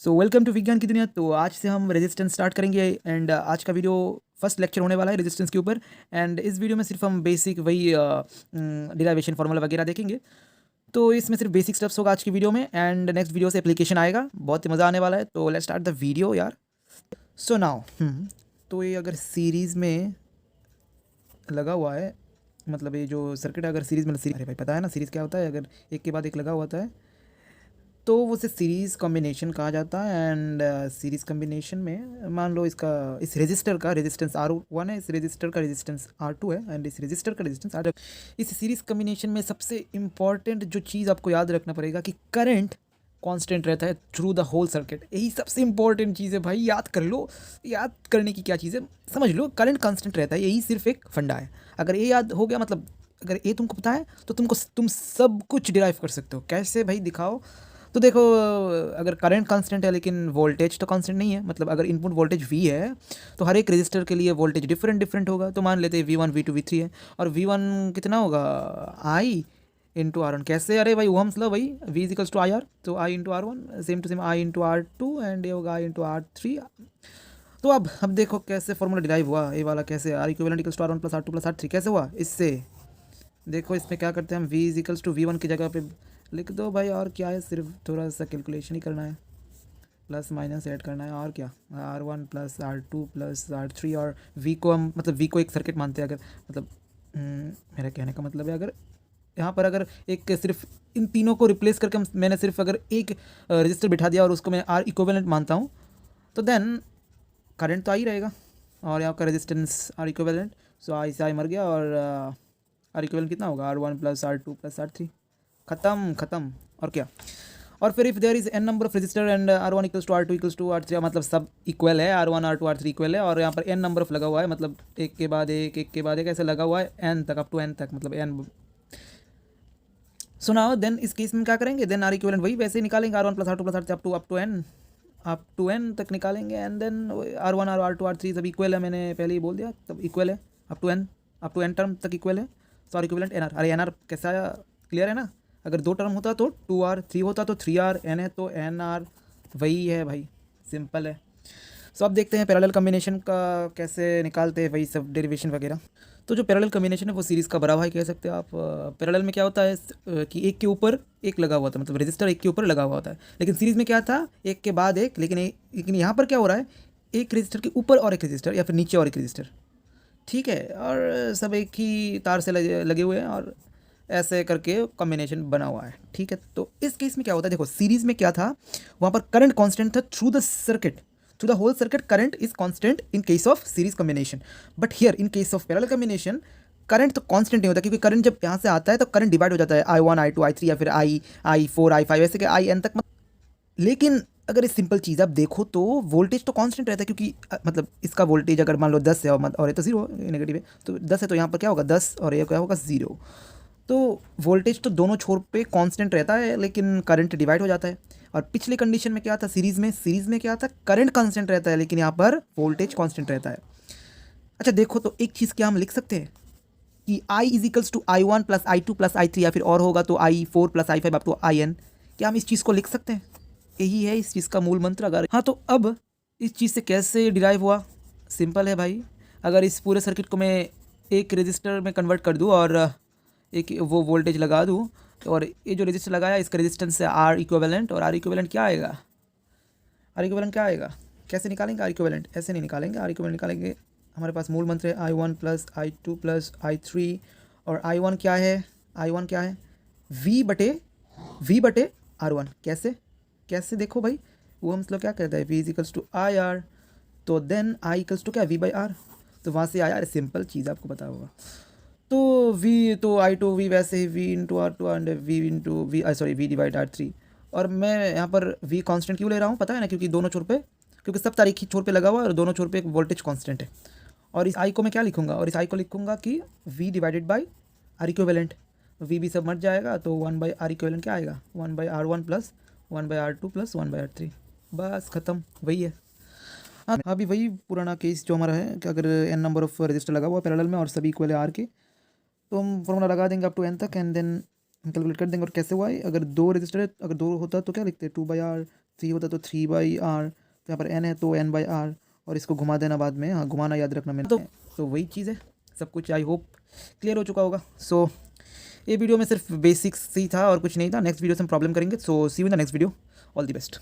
So welcome to विज्ञान की दुनिया। तो आज से हम रेजिस्टेंस स्टार्ट करेंगे एंड आज का वीडियो फर्स्ट लेक्चर होने वाला है रेजिस्टेंस के ऊपर। एंड इस वीडियो में सिर्फ हम बेसिक वही डिराइवेशन फार्मूला वगैरह देखेंगे। तो इसमें सिर्फ बेसिक स्टेप्स होगा आज की वीडियो में एंड नेक्स्ट वीडियो से एप्लीकेशन आएगा, बहुत ही मज़ा आने वाला है। तो लेट्स स्टार्ट द वीडियो यार। सो नाउ तो ये अगर सीरीज़ में लगा हुआ है, मतलब ये जो सर्किट अगर सीरीज़ में अरे भाई पता है ना सीरीज़ क्या होता है, अगर एक के बाद एक लगा हुआ होता है तो वो उसे सीरीज़ कॉम्बिनेशन कहा जाता है। एंड सीरीज़ कॉम्बिनेशन में मान लो इसका इस रेजिस्टर का रेजिस्टेंस R1 है, इस रेजिस्टर का रेजिस्टेंस R2 है एंड इस रेजिस्टर का रेजिस्टेंस R। इस सीरीज़ कॉम्बिनेशन में सबसे इम्पॉर्टेंट जो चीज़ आपको याद रखना पड़ेगा कि करंट कांस्टेंट रहता है थ्रू द होल सर्किट। यही सबसे इंपॉर्टेंट चीज़ है भाई, याद कर लो। याद करने की क्या चीज़ है, समझ लो, करंट कांस्टेंट रहता है, यही सिर्फ एक फंडा है। अगर ये याद हो गया, मतलब अगर ये तुमको पता है तो तुम सब कुछ डिराइव कर सकते हो। कैसे भाई, दिखाओ। तो देखो, अगर करंट कांस्टेंट है लेकिन वोल्टेज तो कांस्टेंट नहीं है, मतलब अगर इनपुट वोल्टेज V है तो हर एक रेजिस्टर के लिए वोल्टेज डिफरेंट होगा। तो मान लेते हैं V1 V2 V3 है, और V1 कितना होगा I इंटू R1। कैसे, अरे भाई ओहम्स लो भाई, V equals to I R, तो I into R1 same to same I into R2 and ये होगा I इंटू R3। तो अब देखो कैसे फॉर्मूला डिराइव हुआ ये वाला, कैसे R equivalent equals to R1 plus R2 plus R3 कैसे हुआ। इससे देखो, इसमें क्या करते हैं हम, V इजिकल्स टू V1 की जगह पे लिख दो भाई, और क्या है, सिर्फ थोड़ा सा कैलकुलेशन ही करना है, प्लस माइनस ऐड करना है, और क्या, R1 plus R2 plus R3। और V को हम, मतलब V को एक सर्किट मानते हैं अगर, मतलब मेरा कहने का मतलब है, अगर यहाँ पर अगर एक सिर्फ इन तीनों को रिप्लेस करके मैंने सिर्फ अगर एक रजिस्टर बिठा दिया और उसको मैं R इक्विवेलेंट मानता हूँ, तो देन करंट तो आ ही रहेगा। और यहाँ का रेजिस्टेंस R इक्विवेलेंट, सो आई से आई मर गया, और R इक्विवेलेंट कितना होगा, R1 plus R2 plus R3। ख़त्म। और क्या, और फिर if there is n number of register and R1 equals to R2 equals to R3, मतलब सब इक्वल है, R1 R2 R3 इक्वल है, और यहाँ पर n नंबर ऑफ लगा हुआ है, मतलब एक के बाद एक ऐसे लगा हुआ है n तक, अप टू n तक, मतलब n। सो नाउ देन इस केस में क्या करेंगे, देन R इक्विवेलेंट वही वैसे ही निकालेंगे, R1 plus R2 plus R3 up to n तक निकालेंगे। एंड देन R1 और R2 R3 सब इक्वल है, मैंने पहले ही बोल दिया, तब इक्वल है अप टू n टर्म तक इक्वल है। सो R इक्विवेलेंट NR, अरे NR कैसा आया, क्लियर है ना। अगर दो टर्म होता तो 2R, 3 होता तो 3R, n है तो NR, वही है भाई, सिंपल है। सो अब देखते हैं पैरेलल कॉम्बिनेशन का कैसे निकालते हैं, वही सब डेरिवेशन वगैरह। तो जो पैरेलल कॉम्बिनेशन है वो सीरीज़ का बड़ा भाई कह सकते हैं आप। पैरेलल में क्या होता है कि एक के ऊपर एक लगा हुआ था, मतलब रजिस्टर एक के ऊपर लगा हुआ होता है, लेकिन सीरीज़ में क्या था, एक के बाद एक। लेकिन यहाँ पर क्या हो रहा है, एक रजिस्टर के ऊपर और एक रजिस्टर, या फिर नीचे और एक रजिस्टर, ठीक है, और सब एक ही तार से लगे हुए हैं, और ऐसे करके कॉम्बिनेशन बना हुआ है, ठीक है। तो इस केस में क्या होता है, देखो सीरीज़ में क्या था, वहाँ पर करंट कांस्टेंट था through the circuit, through the whole circuit current is constant in case of series combination. But here in case of parallel combination current तो कांस्टेंट नहीं होता, क्योंकि करंट जब यहाँ से आता है तो करंट डिवाइड हो जाता है, I1 I2 I3, या फिर I4 I5 ऐसे के IN तक। लेकिन अगर इस सिंपल चीज़ आप देखो तो वोल्टेज तो कांस्टेंट रहता है, क्योंकि मतलब इसका वोल्टेज अगर मान लो 10 है और ये तो 0 नेगेटिव है, तो 10 है तो यहाँ पर क्या होगा 10, और ये क्या होगा 0। तो वोल्टेज तो दोनों छोर पे कांस्टेंट रहता है, लेकिन करंट डिवाइड हो जाता है। और पिछली कंडीशन में क्या था, सीरीज़ में क्या था, करंट कांस्टेंट रहता है, लेकिन यहाँ पर वोल्टेज कांस्टेंट रहता है। अच्छा देखो, तो एक चीज़ क्या हम लिख सकते हैं कि I equals to I1 plus I2 plus I3, या फिर और होगा तो I4 plus I5 up to IN। क्या हम इस चीज़ को लिख सकते हैं, यही है इस चीज़ का मूल मंत्र। अगर हाँ, तो अब इस चीज़ से कैसे डिराइव हुआ, सिंपल है भाई। अगर इस पूरे सर्किट को मैं एक रजिस्टर में कन्वर्ट कर दूँ और एक वो वोल्टेज लगा दूँ, और ये जो रजिस्टर लगाया इसका रेजिस्टेंस है R इक्विवेलेंट, और R इक्विवेलेंट क्या आएगा, कैसे निकालेंगे R इक्विवेलेंट, ऐसे नहीं निकालेंगे। R इक्विवेलेंट निकालेंगे, हमारे पास मूल मंत्र है I1 plus I2 plus I3, और I1 क्या है V बटे R1। कैसे देखो भाई, वो हम मतलब क्या कहता है, V equals to I R, तो देन I इक्वल्स टू क्या, V बाई आर। तो वहाँ से आया, अरे सिंपल चीज़ आपको पता होगा। तो V तो I2V वैसे ही V into R2 and V divide R3। और मैं यहाँ पर V कांस्टेंट क्यों ले रहा हूँ पता है ना, क्योंकि दोनों छोर पे, क्योंकि सब तारीख ही छोर पे लगा हुआ है, और दोनों छोर पे एक वोल्टेज कांस्टेंट है। और इस I को मैं क्या लिखूँगा, और इस I को लिखूँगा कि V divided by R equivalent. V भी सब मट जाएगा, तो 1 बाई R इक्विवेलेंट क्या आएगा, 1 by R1 plus 1 by R2 plus 1 by R3, बस ख़त्म, वही है। हाँ, अभी वही पुराना केस जो हमारा है कि अगर n नंबर ऑफ रजिस्टर लगा हुआ है पैरेलल में और सभी इक्वल है R के, तो हम फॉर्मूला लगा देंगे अप टू n तक, एंड देन हम कैलकुलेट कर देंगे। और कैसे हुआ है, अगर दो रजिस्टर है, अगर दो होता तो क्या लिखते हैं, 2 बाई R, सी होता तो 3/r, तो यहाँ पर n है तो n/r, और इसको घुमा देना बाद में, हाँ घुमाना याद रखना मैंने। तो वही चीज़ है, सब कुछ आई होप क्लियर हो चुका होगा। सो ये वीडियो में सिर्फ बेसिक्स ही था और कुछ नहीं था। नेक्स्ट वीडियो से हम प्रॉब्लम करेंगे। So see you in the next video, all the best.